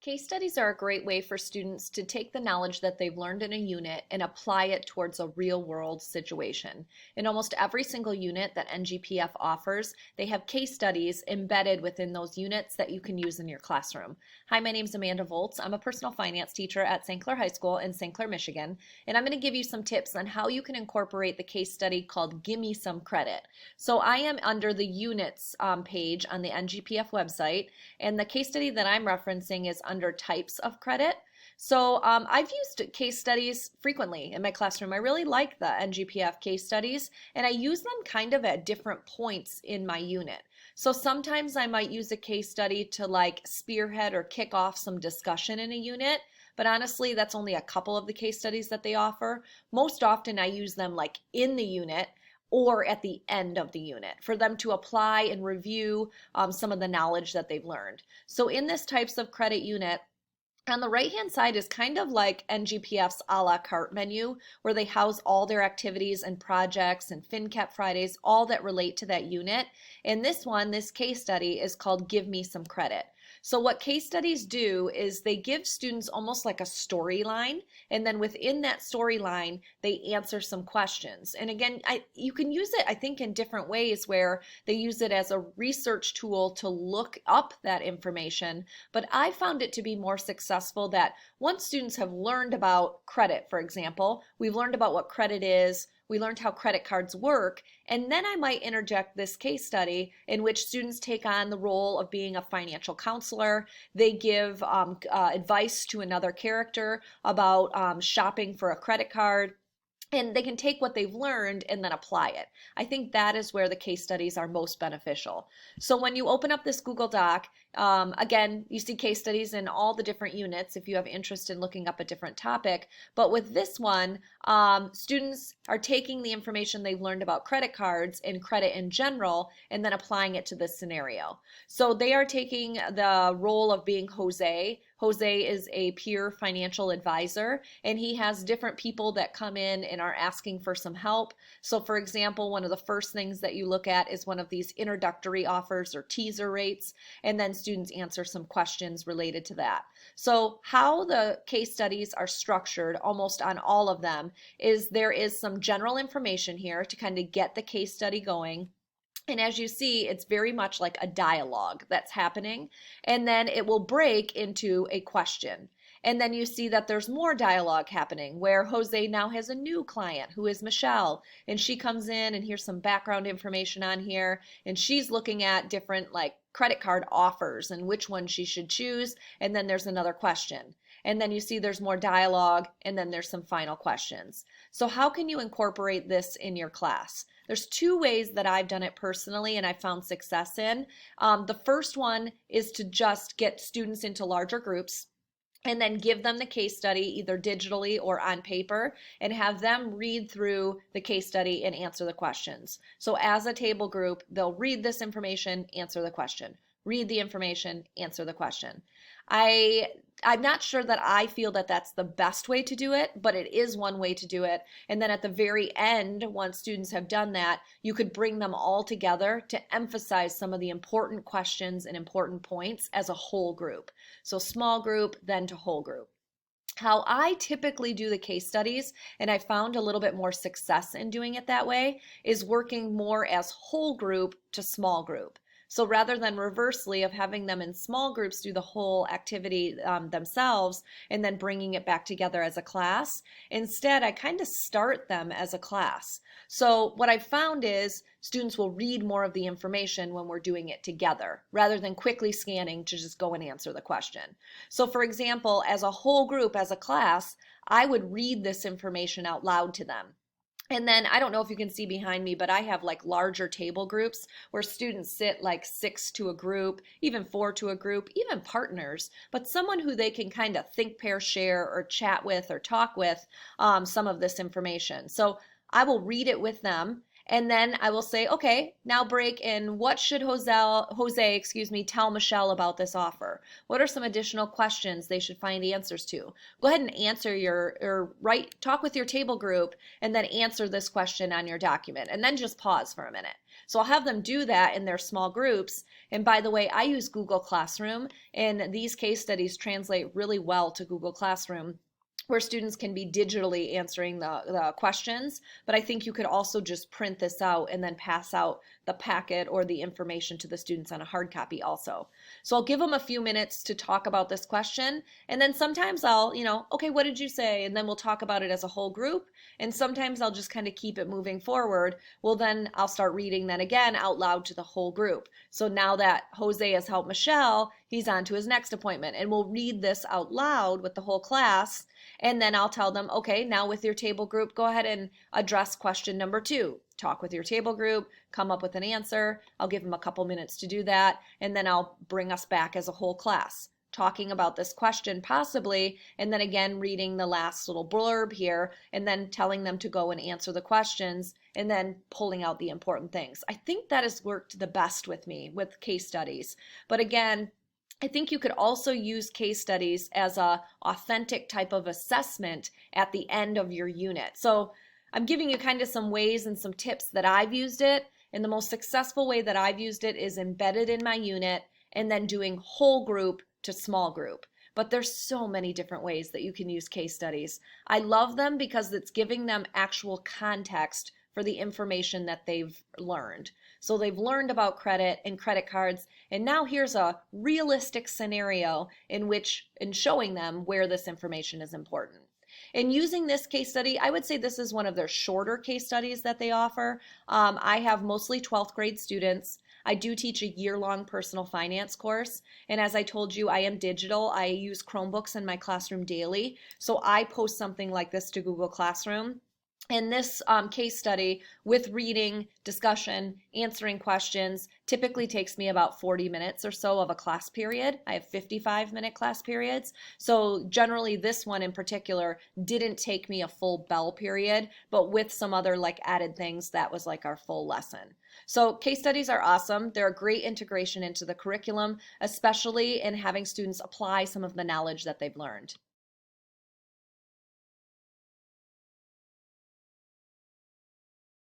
Case studies are a great way for students to take the knowledge that they've learned in a unit and apply it towards a real world situation. In almost every single unit that NGPF offers, they have case studies embedded within those units that you can use in your classroom. Hi, my name is Amanda Volts. I'm a personal finance teacher at St. Clair High School in St. Clair, Michigan, and I'm going to give you some tips on how you can incorporate the case study called Gimme Some Credit. So I am under the units page on the NGPF website, and the case study that I'm referencing is under types of credit. So I've used case studies frequently in my classroom. I really like the NGPF case studies, and I use them kind of at different points in my unit. So sometimes I might use a case study to like spearhead or kick off some discussion in a unit, but honestly, that's only a couple of the case studies that they offer. Most often I use them like in the unit or at the end of the unit for them to apply and review some of the knowledge that they've learned. So in this types of credit unit, on the right-hand side is kind of like NGPF's a la carte menu, where they house all their activities and projects and FinCap Fridays, all that relate to that unit. And this one, this case study, is called Give Me Some Credit. So what case studies do is they give students almost like a storyline, and then within that storyline, they answer some questions. And again, you can use it, I think, in different ways where they use it as a research tool to look up that information. But I found it to be more successful that once students have learned about credit, for example, we've learned about what credit is, we learned how credit cards work, and then I might interject this case study in which students take on the role of being a financial counselor. They give advice to another character about shopping for a credit card. And they can take what they've learned and then apply it. I think that is where the case studies are most beneficial. So when you open up this Google Doc, again, you see case studies in all the different units if you have interest in looking up a different topic. But with this one, students are taking the information they've learned about credit cards and credit in general and then applying it to this scenario. So they are taking the role of being Jose. Jose is a peer financial advisor, and he has different people that come in and are asking for some help. So for example, one of the first things that you look at is one of these introductory offers or teaser rates, and then students answer some questions related to that. So how the case studies are structured almost on all of them is there is some general information here to kind of get the case study going. And as you see, it's very much like a dialogue that's happening, and then it will break into a question. And then you see that there's more dialogue happening where Jose now has a new client who is Michelle, and she comes in and here's some background information on here, and she's looking at different like credit card offers and which one she should choose, and then there's another question. And then you see there's more dialogue, and then there's some final questions. So how can you incorporate this in your class? There's two ways that I've done it personally and I found success in. The first one is to just get students into larger groups and then give them the case study either digitally or on paper and have them read through the case study and answer the questions. So as a table group, they'll read this information, answer the question. Read the information, answer the question. I'm not sure that I feel that that's the best way to do it, but it is one way to do it. And then at the very end, once students have done that, you could bring them all together to emphasize some of the important questions and important points as a whole group. So small group, then to whole group. How I typically do the case studies, and I found a little bit more success in doing it that way, is working more as whole group to small group. So rather than reversely of having them in small groups do the whole activity themselves and then bringing it back together as a class, instead I kind of start them as a class. So what I've found is students will read more of the information when we're doing it together rather than quickly scanning to just go and answer the question. So for example, as a whole group, as a class, I would read this information out loud to them. And then I don't know if you can see behind me, but I have like larger table groups where students sit like 6 to a group, even 4 to a group, even partners, but someone who they can kind of think, pair, share, or chat with or talk with some of this information. So I will read it with them. And then I will say, okay, now break in what should Jose, tell Michelle about this offer? What are some additional questions they should find answers to? Go ahead and answer talk with your table group and then answer this question on your document and then just pause for a minute. So I'll have them do that in their small groups. And by the way, I use Google Classroom, and these case studies translate really well to Google Classroom, where students can be digitally answering the questions. But I think you could also just print this out and then pass out the packet or the information to the students on a hard copy also. So I'll give them a few minutes to talk about this question. And then sometimes I'll, okay, what did you say? And then we'll talk about it as a whole group. And sometimes I'll just kind of keep it moving forward. Well, then I'll start reading that again out loud to the whole group. So now that Jose has helped Michelle, he's on to his next appointment. And we'll read this out loud with the whole class. And then I'll tell them, okay, now with your table group, go ahead and address question number 2. Talk with your table group, come up with an answer. I'll give them a couple minutes to do that. And then I'll bring us back as a whole class, talking about this question possibly, and then again reading the last little blurb here, and then telling them to go and answer the questions, and then pulling out the important things. I think that has worked the best with me with case studies. But again, I think you could also use case studies as a authentic type of assessment at the end of your unit. So I'm giving you kind of some ways and some tips that I've used it. And the most successful way that I've used it is embedded in my unit and then doing whole group to small group. But there's so many different ways that you can use case studies. I love them because it's giving them actual context for the information that they've learned. So they've learned about credit and credit cards, and now here's a realistic scenario in showing them where this information is important. In using this case study, I would say this is one of their shorter case studies that they offer. I have mostly 12th grade students. I do teach a year-long personal finance course, and as I told you, I am digital. I use Chromebooks in my classroom daily, so I post something like this to Google Classroom. And this case study with reading, discussion, answering questions typically takes me about 40 minutes or so of a class period. I have 55-minute class periods. So generally this one in particular didn't take me a full bell period, but with some other like added things, that was like our full lesson. So case studies are awesome. They're a great integration into the curriculum, especially in having students apply some of the knowledge that they've learned.